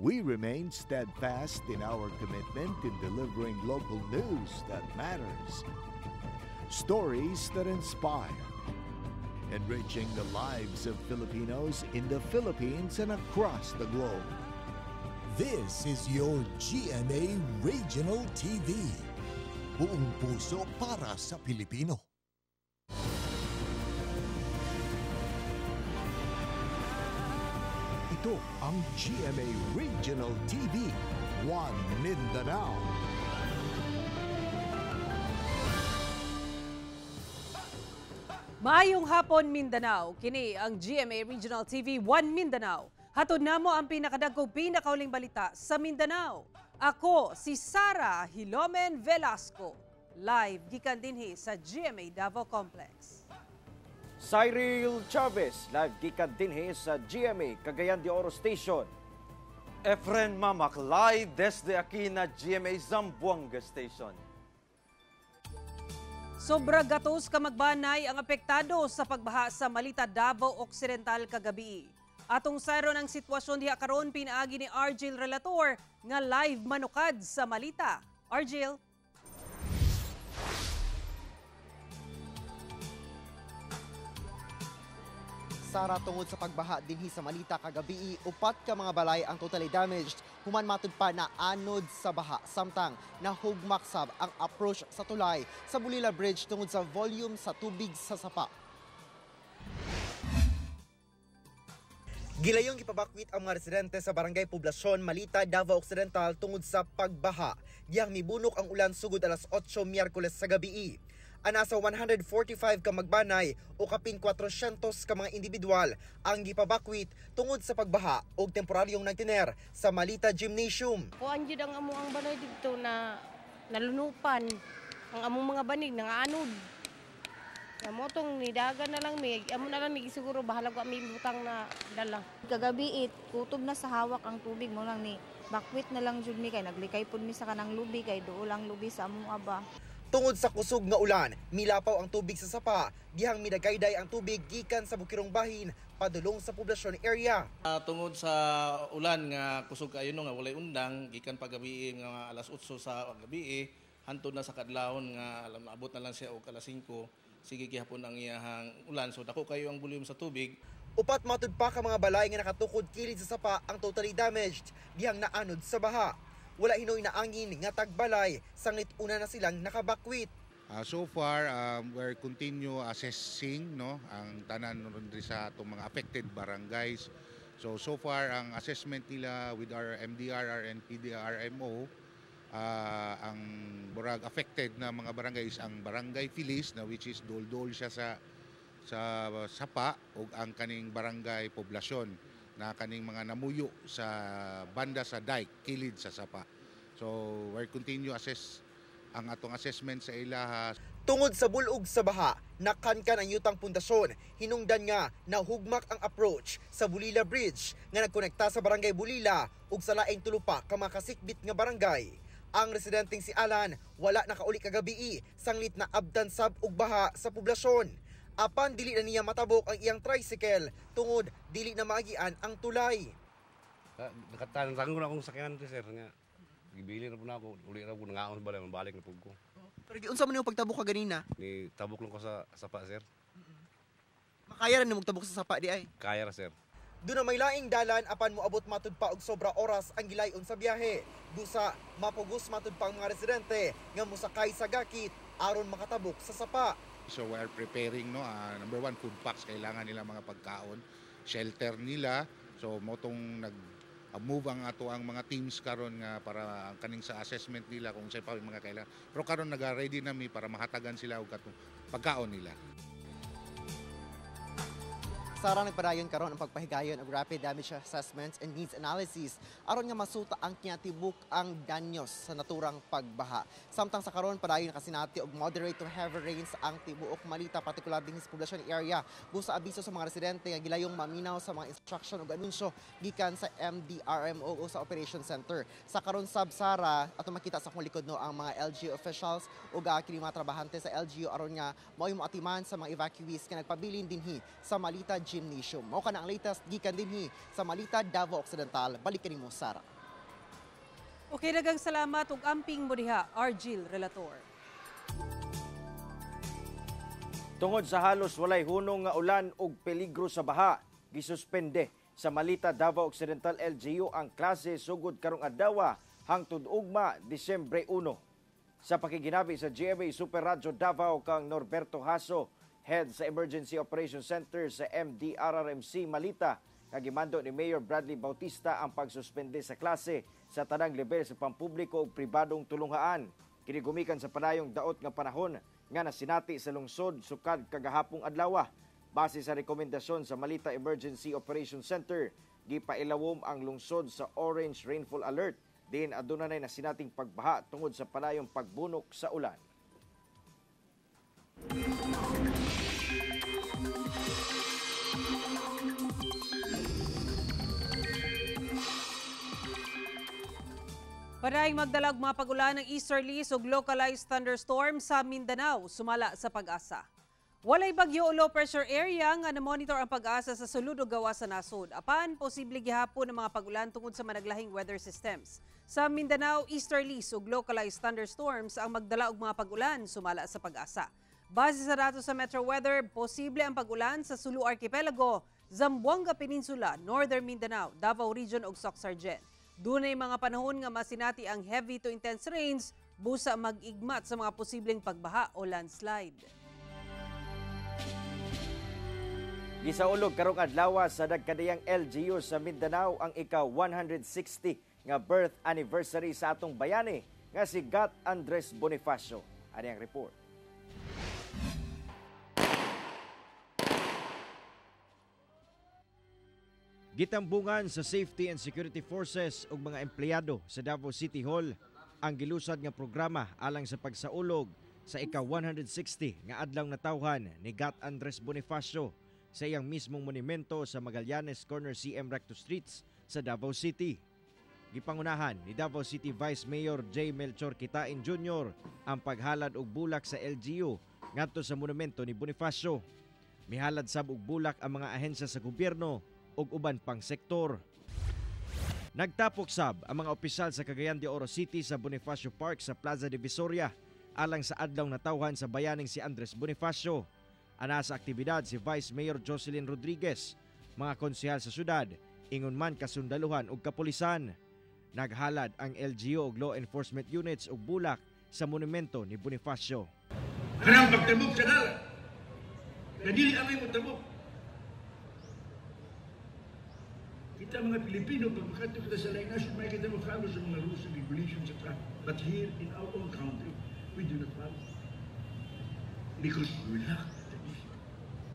We remain steadfast in our commitment in delivering local news that matters, stories that inspire, enriching the lives of Filipinos in the Philippines and across the globe. This is your GMA Regional TV. Buong puso para sa Pilipino. Ito ang GMA Regional TV, One Mindanao. Maayong hapon Mindanao, kini ang GMA Regional TV One Mindanao. Hatod namo ang pinakadagkog pinakauling balita sa Mindanao. Ako si Sara Hilomen Velasco, live gikan dinhi sa GMA Davao Complex. Cyril Chavez, live gikan dinhi sa GMA Cagayan de Oro Station. Efren Mamak, live desde aquí na GMA Zamboanga Station. Sobra gatos ka magbanay ang apektado sa pagbaha sa Malita, Davao Occidental kagabi. Atong sayron ang sitwasyon diha karon pinaagi ni Argel Relator nga live manukad sa Malita. Argel. Sara, tungod sa pagbaha dinhi sa Malita kagabi, upat ka mga balay ang totally damaged. Human matud pa na anod sa baha, samtang nahugmak sab ang approach sa tulay sa Bulila Bridge tungod sa volume sa tubig sa sapa. Gilayong ipabakwit ang mga residente sa Barangay Poblasyon, Malita, Davao Occidental tungod sa pagbaha. Diyang mibunok ang ulan sugod alas 8 Miyerkules sa gabi. Anasa 145 ka magbanay o kapin 400 ka mga individual ang gipabakwit tungod sa pagbaha o temporaryong nagtiner sa Malita Gymnasium. Kuan jud ang among balay dito na nalunupan ang among mga banig nga anod. Amo tong nidagan na lang mig, amo na lang mig siguro bahala ko mi butang na dala. Kagabi kutob na sa hawak ang tubig mo lang ni bakwit na lang jud mi kay naglikay pud mi sa kanang lubi kay duol lang lubi sa among aba. Tungod sa kusog nga ulan, milapaw ang tubig sa sapa, dihang midagayday ang tubig gikan sa bukirong bahin padulong sa poblasyon area. Tungod sa ulan nga kusog kayo nga walay undang gikan paggabi nga alas 8 sa gabi hantod na sa kadlawon nga alam naabot na lang siya og alas 5 sige gihapon ang iyahang ulan so dako kayo ang volume sa tubig. Upat matud pa ka mga balay nga nakatukod kilid sa sapa ang totally damaged, dihang naanod sa baha. Wala hinoy na angin nga tagbalay, sanglit una na silang nakabakwit. So far, we're continue assessing ang tanan sa itong mga affected barangays. So far, ang assessment nila with our MDRR and PDRMO, ang burag affected na mga barangays, ang Barangay Feliz, na which is dol-dol siya sa Sapa, o ang kaning Barangay Poblasyon, na kaning mga namuyo sa banda sa dike, kilid sa Sapa. So, we're continue assess ang atong assessment sa ilaha. Tungod sa bulog sa baha, nakankan ang yutang pundasyon. Hinungdan nga nahugmak ang approach sa Bulila Bridge nga nagkonekta sa Barangay Bulila ug sa laing tulupa ka makasikbit nga barangay. Ang residenteng si Alan wala nakauli kagabi sanglit na abdan sab og baha sa poblasyon. Apan dili na niya matabok ang iyang tricycle tungod dili na maagian ang tulay. Nakatanong ko na akong sakyanan to sir nga. Gibili na po na ako, uli na po nangaon sa balay, mabalik na po ko. Pero unsa man yung pagtabok ka ganina? Ni tabok lang ko sa sapa sir. Makaya rin mo magtabok sa sapa di ay? Kaya ra sir. Doon na may laing dalan apan moabot matud pa og sobra oras ang gilayon sa biyahe. Dusa mapugos matud pa ang mga residente nga mosakay sa gakit aron makatabok sa sapa. So we are preparing number one, food packs, kailangan nila mga pagkaon, shelter nila. So motong nag-move ang ato ang mga teams karon nga para kaning sa assessment nila kung sa pa mga kailangan. Pero karon naga-ready na mi para mahatagan sila og katong pagkaon nila. Sara, nagpadayon karon ang pagpahigayon og rapid damage assessments and needs analysis aron nga masuta ang kinatibuk ang danyos sa naturang pagbaha. Samtang sa karon padayon nakasinati og moderate to heavy rains ang tibuok Malita, particular din sa poblasyon area. Busa abiso sa mga residente nga gilayong maminaw sa mga instruction ug anunsyo gikan sa MDRMO o sa Operation Center. Sa karon sab Sara, ato makita sa akong likod ang mga LGU officials ug kini mga trabahante sa LGU aron nga mo'y moatiman sa mga evacuees nga nagpabilin dinhi sa Malita Gymnasium. Mao ka na ang latest gikan dinhi sa Malita, Davao Occidental. Balik kanimo Sara. Okay, daghang salamat ug amping mo diha, Argil Relator. Tungod sa halos walay hunong nga ulan ug peligro sa baha, gisuspende sa Malita, Davao Occidental LGU ang klase sugod karong adlaw hangtod ugma Disyembre 1. Sa pakiginabi sa GMA Super Radyo Davao kang Norberto Haso, head sa Emergency Operations Center sa MDRRMC Malita, nagimando ni Mayor Bradley Bautista ang pagsuspende sa klase sa tanang level sa pampubliko ug pribadong tulunghaan. Kinigumikan sa padayong daot nga panahon nga nasinati sa lungsod sukad kagahapong adlaw. Base sa rekomendasyon sa Malita Emergency Operations Center, gipailawom ang lungsod sa Orange Rainfall Alert. Din adunay na sinating pagbaha tungod sa palayong pagbunok sa ulan. Padayong magdalag mga pagulan ng easterlies ug localized thunderstorm sa Mindanao, sumala sa Pag-asa. Walay bagyo o low pressure area nga na-monitor ang Pag-asa sa sulod o gawa sa nasod. Apan, posible gihapon ng mga pagulan tungod sa managlahing weather systems. Sa Mindanao, easterlies ug localized thunderstorms ang magdala og mga pagulan, sumala sa Pag-asa. Base sa datos sa Metro Weather, posible ang pagulan sa Sulu Archipelago, Zamboanga Peninsula, Northern Mindanao, Davao Region ug Soc-Sargent. Dunay mga panahon nga masinati ang heavy to intense rains, busa mag-igmat sa mga posibleng pagbaha o landslide. Gisaulog karong adlaw sa nagkadayang LGU sa Mindanao ang ika-160 nga birth anniversary sa atong bayani nga si Gat Andres Bonifacio. Ani ang report. Gitambungan sa Safety and Security Forces ug mga empleyado sa Davao City Hall ang gilusad nga programa alang sa pagsaulog sa ika-160 nga adlaw natawhan ni Gat Andres Bonifacio sa iyang mismong monumento sa Magallanes Corner CM Recto Streets sa Davao City. Gipangunahan ni Davao City Vice Mayor J. Melchor Kitain Jr. ang paghalad og bulak sa LGU ngadto sa monumento ni Bonifacio. Mihalad sab og bulak ang mga ahensya sa gobyerno ug uban pang sektor. Nagtapok sab ang mga opisyal sa Cagayan de Oro City sa Bonifacio Park sa Plaza Divisoria alang sa adlaw natawhan sa bayaning si Andres Bonifacio. Ana sa aktibidad si Vice Mayor Jocelyn Rodriguez, mga konsehal sa syudad, ingon man kasundaluhan ug kapulisan. Naghalad ang LGU ug law enforcement units og bulak sa monumento ni Bonifacio. Kanang pagtabok sa dalan, na dili amay mo tabok. Kita mga Pilipino, pag makato kita sa laing nasyon, may kita mag-follow sa mga rules and regulations sa traffic. But here in our own country, we do not follow. Because we lack.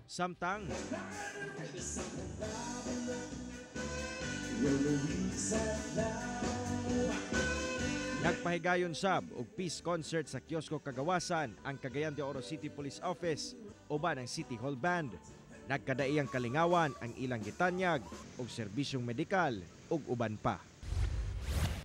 Samtang nagpahigayon sab og peace concert sa Kiosko Kagawasan ang Cagayan de Oro City Police Office uban ang City Hall Band. Nagkadaiyang kalingawan ang ilang gitanyag og serbisyong medikal ug uban pa.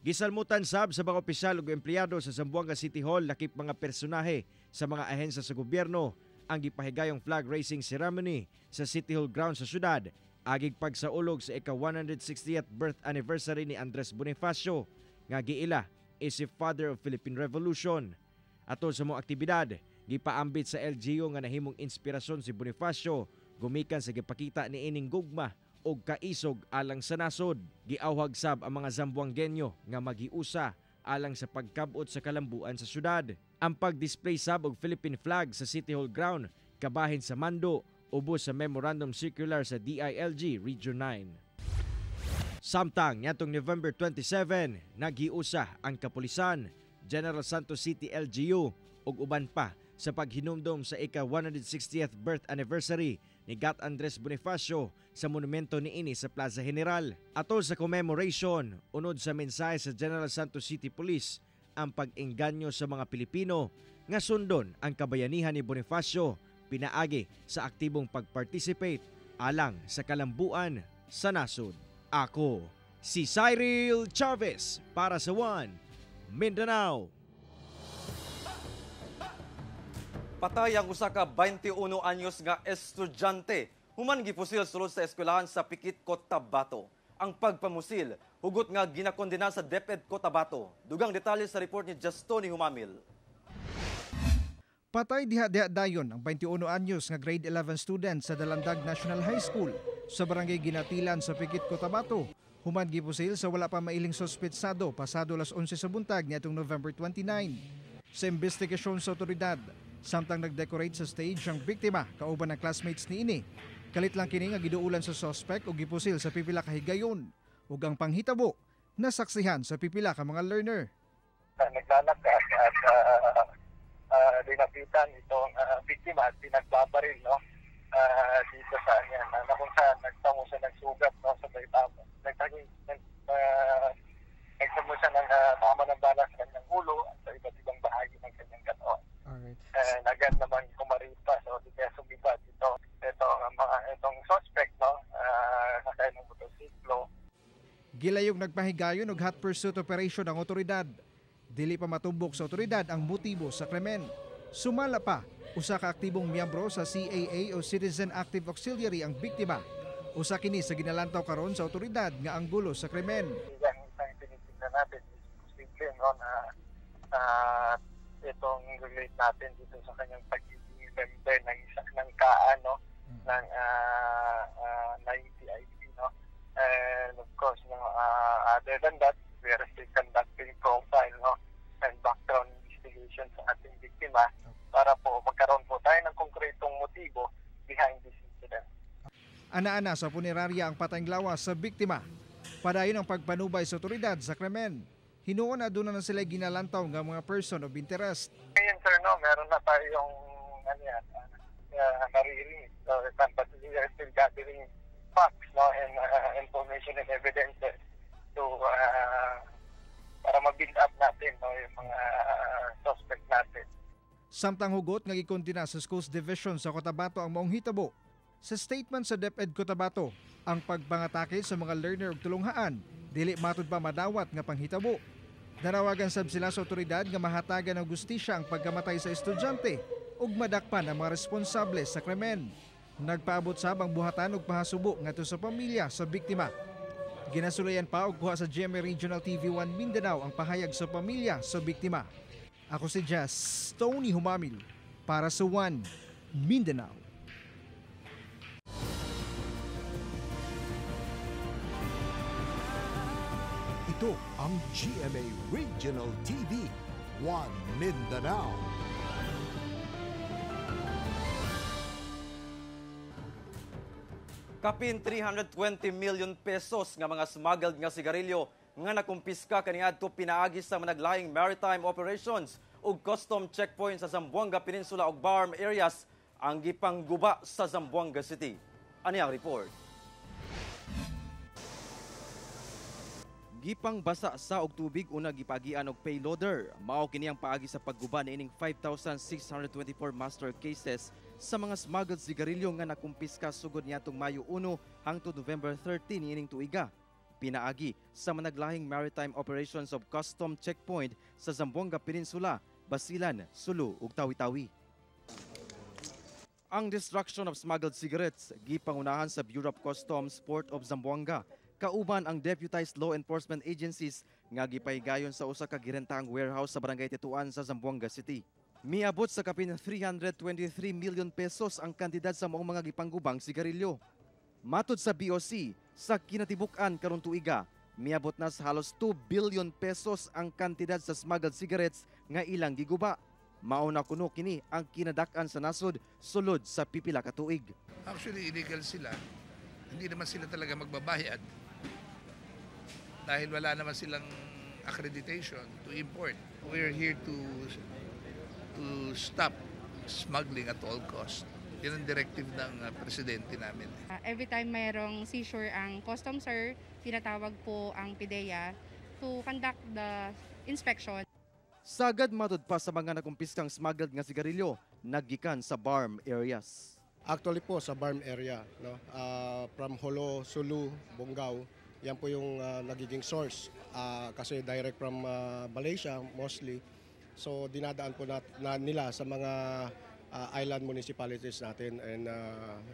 Gisalmutan sab sa mga opisyal ug empleyado sa Zamboanga City Hall lakip mga personahe sa mga ahensya sa gobyerno ang gipahigayong flag raising ceremony sa City Hall grounds sa syudad agig pagsaulog sa ika-160th birth anniversary ni Andres Bonifacio nga giila is si Father of Philippine Revolution. Ato sa mga aktibidad, gipaambit sa LGU nga nahimong inspirasyon si Bonifacio gumikan sa gipakita ni ining gugma og kaisog alang sa nasod. Giawhag sab ang mga Zamboangueño nga magiusa alang sa pagkabot sa kalambuan sa syudad. Ang pag-display sab og Philippine flag sa City Hall ground kabahin sa mando ubos sa memorandum circular sa DILG Region 9. Samtang nitong November 27, naghiusa ang kapulisan, General Santos City LGU ug uban pa sa paghinumdom sa ika-160th birth anniversary ni Gat Andres Bonifacio sa monumento niini sa Plaza General. Atol sa commemoration, unod sa mensahe sa General Santos City Police ang pag-engganyo sa mga Pilipino nga sundon ang kabayanihan ni Bonifacio pinaagi sa aktibong pag-participate alang sa kalambuan sa nasod. Ako, si Cyril Chavez para sa One Mindanao. Patay ang usa ka 21 anyos nga estudyante Human gipusil sulod sa eskwelahan sa Pikit, Cotabato. Ang pagpamusil, hugot nga ginakondena sa DepEd Cotabato. Dugang detalye sa report ni Justoni Humamil. Patay diha-diha dayon ang 21 anyos nga grade 11 student sa Dalandag National High School sa barangay Ginatilan sa Pikit, Cotabato. Human gipusil sa wala pa mailing sospetsado pasado alas 11 sa buntag niadtong November 29. Sa investigasyon sa otoridad, samtang nag-decorate sa stage ang biktima kauban ng classmates ni ini. Kalit lang kini nga giduulan sa suspect o gipusil sa pipila ka higayon ug ang panghitabo nasaksihan sa pipila ka mga learner. Naglalakas at dinapitan itong biktima at pinagbabaril dito sa yan na kung saan nagtamo siya ng sugat sa baitamo. Nagtamo siya ng tama ng bala sa kanyang ulo at sa iba't ibang bahagi ng kanyang katawan. Agad naman kumaripa so di kaya sumibat itong suspect sa kanyang motosiklo. Gilayog nagpahigayon og hot pursuit operation ang otoridad. Dili pa matumbok sa otoridad ang motibo sa krimen. Sumala pa, usa ka aktibong miyembro sa CAA o Citizen Active Auxiliary ang biktima. Usa kini sa ginalantaw karon sa otoridad nga ang gulo sa krimen. Ang tinitingnan natin is posible itong relate natin dito sa kanyang pagiging member ng KAA ng NITIP and of course other than that we are still conducting profile and background investigation sa ating biktima para po magkaroon po tayo ng konkretong motibo behind this incident. Ana-ana sa punerarya ang patayng lawas sa biktima. Padayon ang pagpanubay sa otoridad sa krimen. Hinuon na doon na sila ginalantaw ng mga person of interest. Ngayon sir, meron na tayong naririnig. But we are still gathering facts and information and evidences to para ma-build up natin yung mga suspect natin. Samtang hugot nga gikondena sa Schools Division sa Cotabato ang maong hitabo. Sa statement sa DepEd Cotabato, ang pagpangatake sa mga learner og tulunghaan dili matud pa madawat nga panghitabo. Nanawagan sab sila sa otoridad nga mahatagan ng gustisya ang pagkamatay sa estudyante ug madakpan ang mga responsable sa krimen. Nagpaabot sab ang buhatan og pahasubo ngadto sa pamilya sa biktima. Ginasulayan pa og kuha sa GMA Regional TV 1 Mindanao ang pahayag sa pamilya sa biktima. Ako si Justoni Humamil para sa 1 Mindanao. Ito ang GMA Regional TV 1 Mindanao. Kapin 320 million pesos nga mga smuggled nga sigarilyo nga nakumpiska kaniadto pinaagi sa managlaing maritime operations ug custom checkpoint sa Zamboanga Peninsula ug Barm areas ang gipangguba sa Zamboanga City. Ani ang report. Gipang basa sa og tubig una gipagian og payloader. Mao kini ang paagi sa pagguba niining 5,624 master cases sa mga smuggled sigarilyo nga nakumpiska sugod niadtong Mayo 1 hangtod November 13 niining tuiga. Pinaagi sa managlahing maritime operations of custom checkpoint sa Zamboanga Peninsula, Basilan, Sulu ug Tawi-Tawi. Ang destruction of smuggled cigarettes gipangunahan sa Bureau of Customs Port of Zamboanga. Kauban ang deputized law enforcement agencies nga gipahigayon sa usa ka girentahang warehouse sa Barangay Tetuan sa Zamboanga City. Miabot sa kapin 323 million pesos ang kantidad sa maong mga gipanggubang sigarilyo. Matod sa BOC, sa kinatibuk-an karon tuiga, miabot na sa halos 2 billion pesos ang kantidad sa smuggled cigarettes nga ilang giguba. Mauna kuno kini ang kinadak-an sa nasod sulod sa pipila ka tuig. Actually illegal sila. Hindi naman sila talaga magbabayad. Dahil wala naman silang accreditation to import. We're here to stop smuggling at all cost. Yan ang directive ng presidente namin. Every time mayroong seizure ang customs, sir, tinatawag po ang PIDEA to conduct the inspection. Sagad matud pa sa mga nakumpiskang smuggled nga sigarilyo, naggikan sa Barm areas. Actually po sa Barm area, from Holo, Sulu, Bongao, yan po yung nagiging source. Kasi direct from Malaysia mostly. So dinadaan po nila sa mga island municipalities natin. And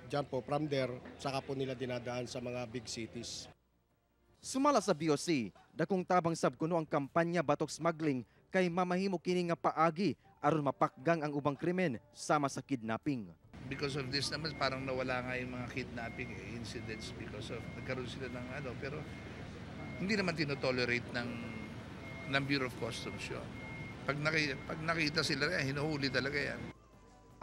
dyan po, from there, saka po nila dinadaan sa mga big cities. Sumala sa BOC, dakong tabang sabkuno ang kampanya batok smuggling kay mamahimo kini nga paagi aron mapakgang ang ubang krimen sama sa kidnapping. Because of this naman, parang nawala nga yung mga kidnapping incidents because of nagkaroon sila ng pero hindi naman tinotolerate ng Bureau of Customs yun. Pag nakita sila, hinuhuli talaga yan.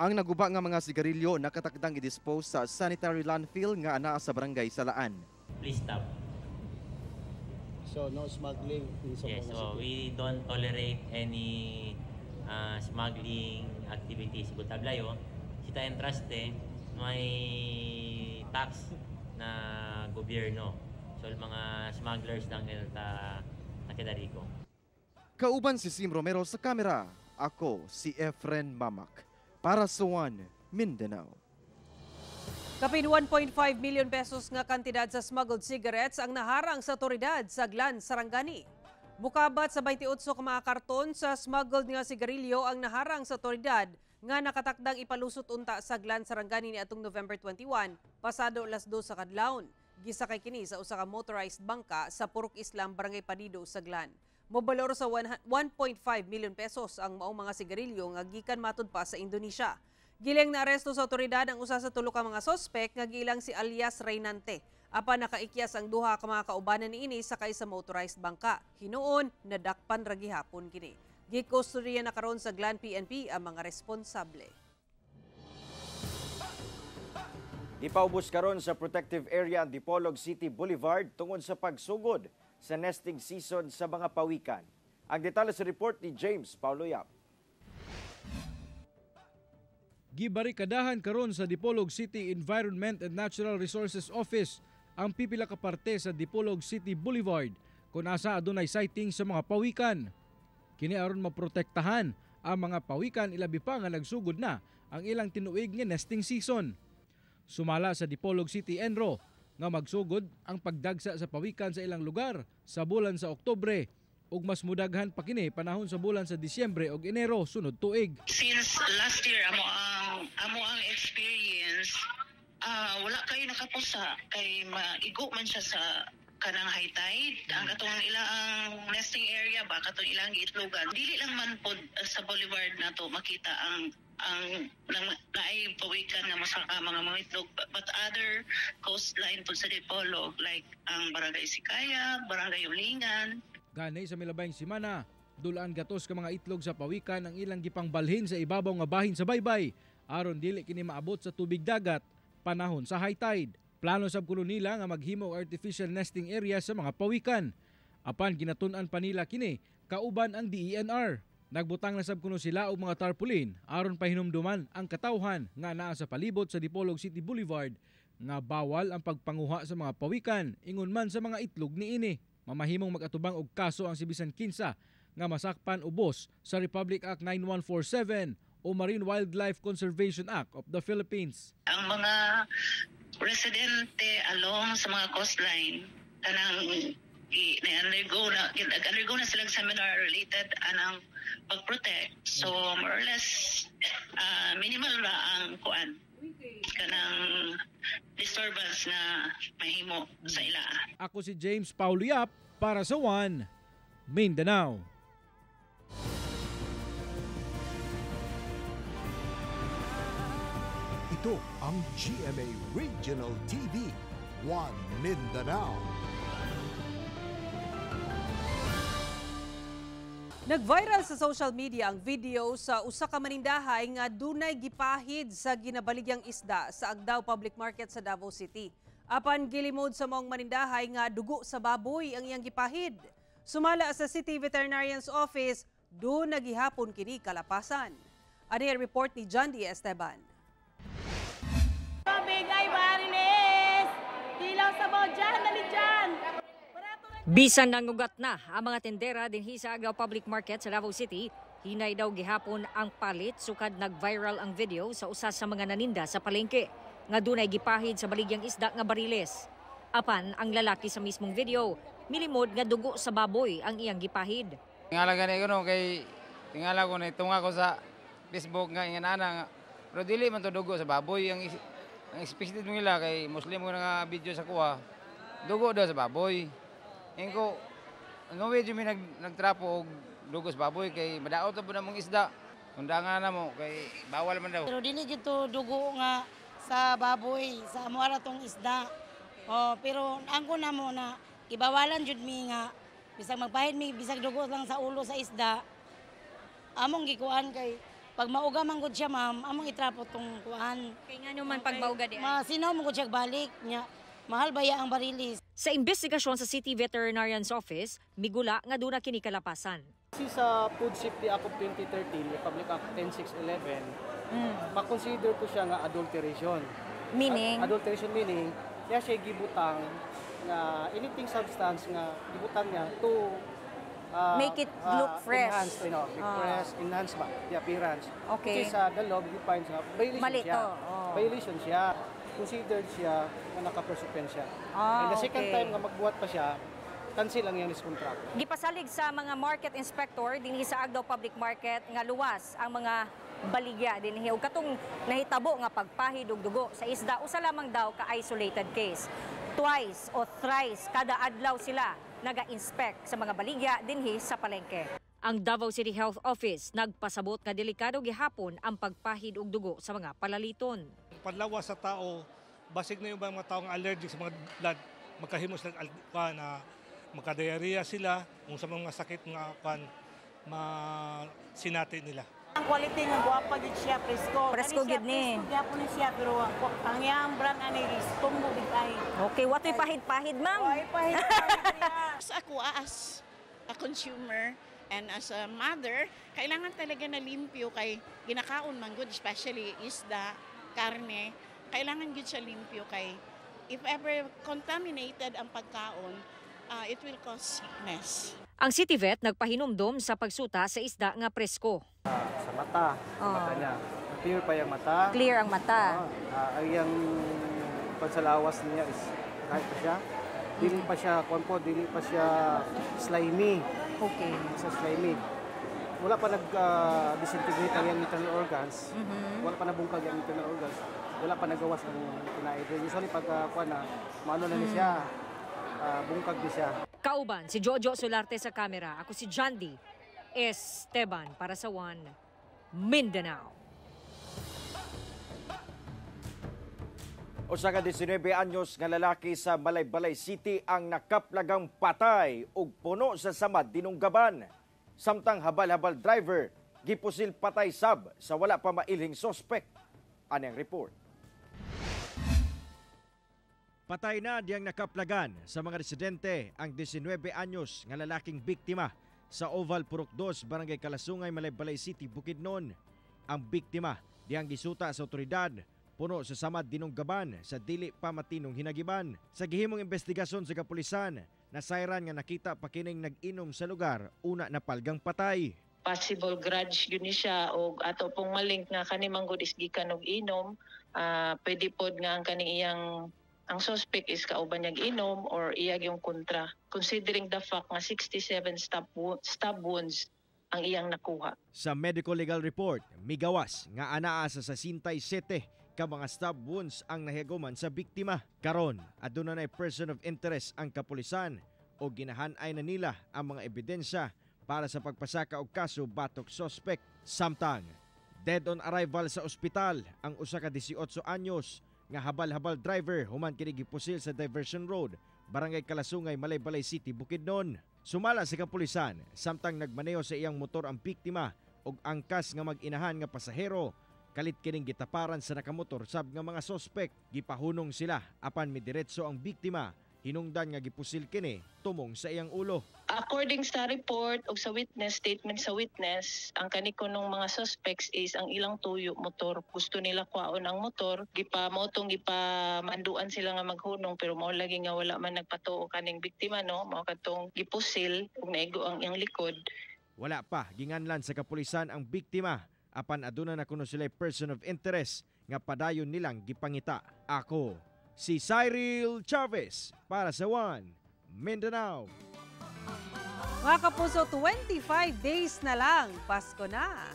Ang naguba nga mga sigarilyo nakatakdang i-dispose sa sanitary landfill nga anaa sa barangay Salaan. Please stop. So no smuggling in Zamboanga Yes, so we don't tolerate any smuggling activities. Butablayo, kita entraste, may tax na gobyerno. So mga smugglers lang ta nakidariko. Kauban si Sim Romero sa kamera. Ako si Efren Mamak para sa One Mindanao. Kapin 1.5 million pesos nga kantidad sa smuggled cigarettes ang naharang sa otoridad sa Glan, Sarangani. Mukabat sa 28 ka mga karton sa smuggled nga sigarilyo ang naharang sa otoridad nga nakatakdang ipalusot unta sa Glan, Sarangani niadtong November 21, pasado alas 2 sa kadlawon. Gisakay kini sa usa ka motorized bangka sa Purok Islam, Barangay Padido sa Glan. Mobalor sa 1.5 million pesos ang maong mga sigarilyo nga gikan matud pa sa Indonesia. Giling na aresto sa otoridad ang usa sa tulo ka mga sospek nga giilang si alias Reynante. Apan nakaikyas ang duha ka mga kaubanan niini sakay sa motorized bangka. Hinuon nadakpan ra gihapon kini. Gikustodiya na karon sa Glan PNP ang mga responsable. Ipaubos karon sa protective area ang Dipolog City Boulevard tungod sa pagsugod sa nesting season sa mga pawikan. Ang detalye sa report ni James Paulo Yap. Gibarikadahan karon sa Dipolog City Environment and Natural Resources Office ang pipila ka parte sa Dipolog City Boulevard kung asa adunay sighting sa mga pawikan. Kini aron maprotektahan ang mga pawikan ilabi pa nga nagsugod na ang ilang tinuig nga nesting season. Sumala sa Dipolog City Enro nga magsugod ang pagdagsa sa pawikan sa ilang lugar sa bulan sa Oktubre ug mas mudaghan pa kini panahon sa bulan sa Disyembre ug Enero sunod tuig. Since last year amo ang experience wala kayo nakapusa kay maigo man siya sa kanang high tide ang katong ilang nesting area ba katong ilang itlogan dili lang man pod sa boulevard nato makita ang naay pawikan nga masaka mga itlog but other coastline pod sa Dipolog like ang Barangay Sikaya, Barangay Ulingan. Ganay sa milabayng simana, dulaan gatos ka mga itlog sa pawikan ang ilang gipangbalhin sa ibabaw nga bahin sa baybay aron dili kini maabot sa tubig dagat panahon sa high tide. Plano sab kuno nila nga maghimo og artificial nesting area sa mga pawikan. Apan ginatun-an pa nila kini kauban ang DENR. Nagbutang na sab kuno sila og mga tarpaulin aron pahinumduman ang katawhan nga naa sa palibot sa Dipolog City Boulevard nga bawal ang pagpanguha sa mga pawikan ingon man sa mga itlog niini. Mamahimong mag-atubang og kaso ang si bisan kinsa nga masakpan ubos sa Republic Act 9147 o Marine Wildlife Conservation Act of the Philippines. Ang mga residente along sa mga coastline kanang undergo na silang seminar related anang pag-protect. So more or less minimal ra ang kuan kanang disturbance na mahimo sa ila. Ako si James Paulo Yap para sa One Mindanao. Ito ang GMA Regional TV, One Mindanao. Nag-viral sa social media ang video sa usa ka manindahay nga dunay gipahid sa ginabaligyang isda sa Agdao Public Market sa Davao City. Apan gilimod sa maong manindahay nga dugo sa baboy ang iyang gipahid. Sumala sa City Veterinarian's Office, doon nagihapon kini kalapasan. Ani ang report ni John D. Esteban. Bigay Bariles! Dilaw sa bodyan, dyan! Bisan nangugat na ang mga tendera dinhi sa Agdao Public Market sa Davao City, hinay daw gihapon ang palit sukad nag-viral ang video sa usa sa mga naninda sa palengke nga dunay gipahid sa baligyang isda nga bariles. Apan ang lalaki sa mismong video milimod nga dugo sa baboy ang iyang gipahid. Tingala gani ko no kay tingala ko na tunga ko sa Facebook nga inganana nga Pero dili man to dugo sa baboy. Ang expected nila kay Muslim mo nga video sa kuha. Dugo daw sa baboy. Ingko no way jud mi nagtrapo og dugo sa baboy kay madaot po na mong isda. Undangan na mo kay bawal man daw. Pero dili gito dugo nga sa baboy, sa amuara tong isda. Oh, pero angko na mo na ibawalan jud mi nga bisag magpahid mi bisag dugo lang sa ulo sa isda. Among gikuan kay pag mauga man gud siya ma'am, among itrapo tong kuan. Kay ngano man pag mauga di. Masinaw mo gud siya balik nya. Mahal baya ang barilis. Sa investigasyon sa City Veterinarian's Office, migula nga duna kini kalapasan. Kasi sa Food Safety Act of 2013, Republic Act 10611, makonsider ko siya nga adulteration. Meaning? Adulteration meaning, kaya siya gibutang na anything substance nga gibutang niya to make it look fresh. Enhance, enhance ba the appearance. Okay. Which is the law defines nga violation Mali siya. to. Violation siya. Considered siya na naka-percipient siya. And the second time nga magbuhat pa siya, cancel ang iyang contract. Gipasalig sa mga market inspector dinhi sa Agdao Public Market nga luwas ang mga baligya dinhi ug katong nahitabo nga pagpahid og dugo sa isda usa lamang daw ka isolated case. Twice o thrice kada adlaw sila naga-inspect sa mga baligya dinhi sa palengke. Ang Davao City Health Office nagpasabot nga delikado gihapon ang pagpahid og dugo sa mga palaliton. Panlawas sa tao, basig na yung mga taong allergic sa mga blood, magkahimos na magka-diarrhea sila, kung sa mga sakit nga sinati nila. Ang quality nga guwapa gid siya, presko. Presko gid ni. Presko gyapon ni siya pero ang iyang brand ani is tumbo big ay. Okay, what pahid-pahid ma'am? Oy, pahid-pahid. Sa ako as a consumer and as a mother, kailangan talaga na limpyo kay ginakaon man good, especially isda, karne, kailangan gud siya limpyo kay if ever contaminated ang pagkaon, it will cause sickness. Ang City Vet nagpahinumdom sa pagsuta sa isda nga presko. Sa mata, mata niya. Clear pa yung mata. Clear ang mata. Ang yung pansalawas niya is kahit pa siya. Dili pa siya, dili pa siya slimy. Okay. Sa slimy. Wala pa nag-disintegrate ang yung internal organs. Wala pa nabungkag yung internal organs. Wala pa nagawas ang kinaid. Usually pag maano na siya, bungkag di siya. Kauban si Jojo Solarte sa kamera. Ako si Jandy Esteban para sa One Mindanao. Usa ka 19 anyos nga lalaki sa Malaybalay City ang nakaplagang patay ug puno sa samad dinunggaban. Samtang habal-habal driver gipusil patay sab sa wala pa mailhing sospek. Aneng report. Patay na diyang nakaplagan sa mga residente ang 19 anyos nga lalaking biktima sa Oval Purok 2, Barangay Kalasungay, Malaybalay City, Bukidnon. Ang biktima diyang gisuta sa otoridad puno sa samad dinunggaban sa dili pa matinong hinagiban. Sa gihimong investigasyon sa kapulisan, nasayran nga nakita pa kining nag-inom sa lugar una na palgang patay. Possible grudge yun siya o ato pong malink nga kanimang good is gikan og inom, pwede pod nga ang kaniyang ang suspect is kauban niyag inom or iyag yung kontra. Considering the fact nga 67 stab wounds ang iyang nakuha. Sa medical legal report, migawas nga anaa sa 67 ka mga stab wounds ang nahigaman sa biktima. Karon, aduna nay person of interest ang kapulisan o ginahanay na nila ang mga ebidensya para sa pagpasaka og kaso batok suspect. Samtang, dead on arrival sa ospital ang usa ka 18 anyos nga habal-habal driver human kini gipusil sa Diversion Road, Barangay Kalasungay, Malaybalay City, Bukidnon. Sumala sa kapulisan samtang nagmaneho sa iyang motor ang biktima ug angkas nga mag-inahan nga pasahero. Kalit kining gitaparan sa nakamotor sab nga mga sospek. Gipahunong sila apan midiretso ang biktima. Hinungdan nga gipusil kini tumong sa iyang ulo. According sa report o sa witness, statement sa witness, ang kaniko ng mga suspects is ang ilang tuyo motor. Gusto nila kwaon ang motor. Gipamanduan sila nga maghunong pero mao lagi nga wala man nagpatuo kaning biktima, no? Mao katong gipusil ug naigo ang iyang likod. Wala pa ginganlan sa kapulisan ang biktima. Apan aduna na kuno sila person of interest nga padayon nilang gipangita. Ako si Cyril Chavez para sa One Mindanao. Mga kapuso, 25 days na lang, Pasko na.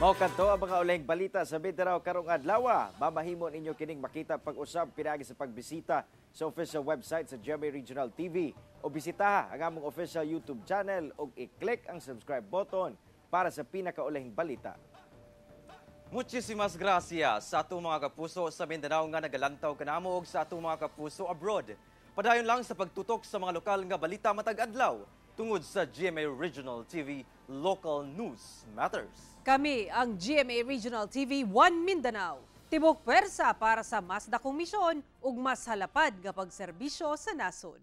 Mao kadto ang mga ulayng balita sa Mindanao karong adlaw. Mamahimon inyo kining makita pag-usab pinaagi sa pagbisita sa official website sa GMA Regional TV o bisitaha ang among official YouTube channel ug i-click ang subscribe button para sa pinakaulayng balita. Muchísimas gracias sa atong mga kapuso sa Mindanao nga nagalantaw kanamo ug sa atong mga kapuso abroad. Padayon lang sa pagtutok sa mga lokal nga balita matag adlaw tungod sa GMA Regional TV Local News Matters. Kami ang GMA Regional TV 1 Mindanao. Tibok pwersa para sa mas dakong misyon ug mas halapad nga pagserbisyo sa nasod.